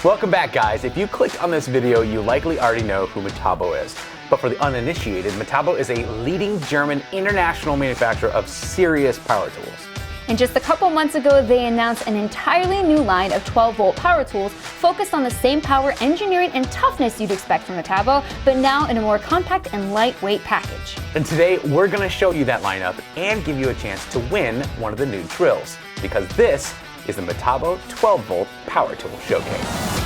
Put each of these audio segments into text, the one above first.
Welcome back, guys. If you clicked on this video, you likely already know who Metabo is. But for the uninitiated, Metabo is a leading German international manufacturer of serious power tools. And just a couple months ago, they announced an entirely new line of 12-volt power tools focused on the same power, engineering, and toughness you'd expect from Metabo, but now in a more compact and lightweight package. And today, we're going to show you that lineup and give you a chance to win one of the new drills, because this is the Metabo 12-volt Power Tool Showcase.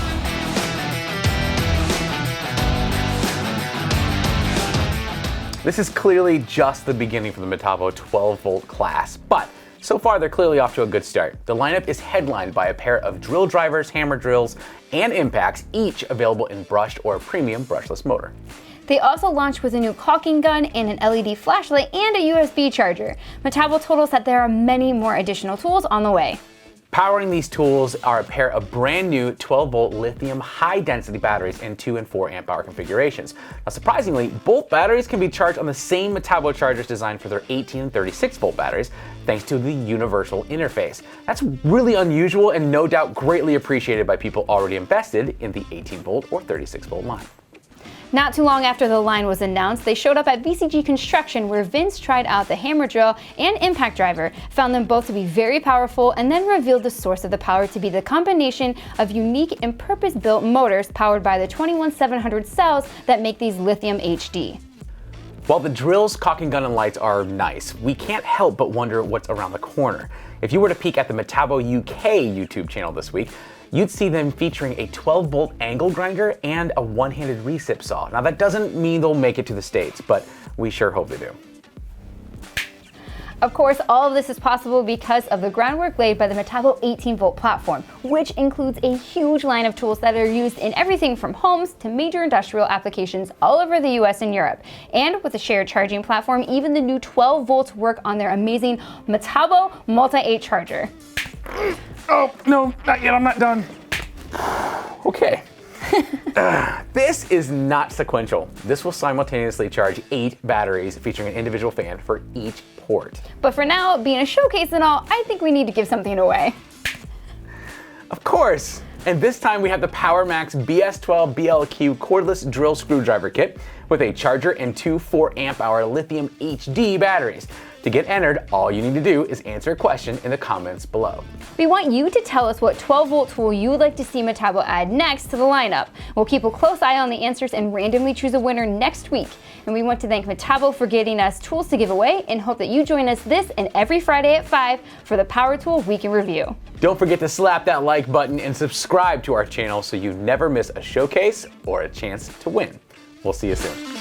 This is clearly just the beginning for the Metabo 12-volt class, but so far they're clearly off to a good start. The lineup is headlined by a pair of drill drivers, hammer drills, and impacts, each available in brushed or premium brushless motor. They also launched with a new caulking gun and an LED flashlight and a USB charger. Metabo told us that there are many more additional tools on the way. Powering these tools are a pair of brand new 12-volt lithium high-density batteries in 2 and 4 amp hour configurations. Now, surprisingly, both batteries can be charged on the same Metabo chargers designed for their 18 and 36-volt batteries, thanks to the universal interface. That's really unusual and no doubt greatly appreciated by people already invested in the 18-volt or 36-volt line. Not too long after the line was announced, they showed up at VCG Construction, where Vince tried out the hammer drill and impact driver, found them both to be very powerful, and then revealed the source of the power to be the combination of unique and purpose-built motors powered by the 21700 cells that make these lithium HD. While the drills, caulking gun, and lights are nice, we can't help but wonder what's around the corner. If you were to peek at the Metabo UK YouTube channel this week, you'd see them featuring a 12-volt angle grinder and a one-handed recip saw. Now, that doesn't mean they'll make it to the States, but we sure hope they do. Of course, all of this is possible because of the groundwork laid by the Metabo 18-volt platform, which includes a huge line of tools that are used in everything from homes to major industrial applications all over the US and Europe. And with the shared charging platform, even the new 12 volts work on their amazing Metabo MultiA Charger. Oh, no, not yet, I'm not done. Okay. This is not sequential. This will simultaneously charge 8 batteries featuring an individual fan for each port. But for now, being a showcase and all, I think we need to give something away. Of course. And this time we have the PowerMax BS12 BLQ cordless drill screwdriver kit with a charger and 2 4 amp hour lithium HD batteries. To get entered, all you need to do is answer a question in the comments below. We want you to tell us what 12-volt tool you would like to see Metabo add next to the lineup. We'll keep a close eye on the answers and randomly choose a winner next week. And we want to thank Metabo for getting us tools to give away and hope that you join us this and every Friday at 5 for the Power Tool Week in Review. Don't forget to slap that like button and subscribe to our channel so you never miss a showcase or a chance to win. We'll see you soon.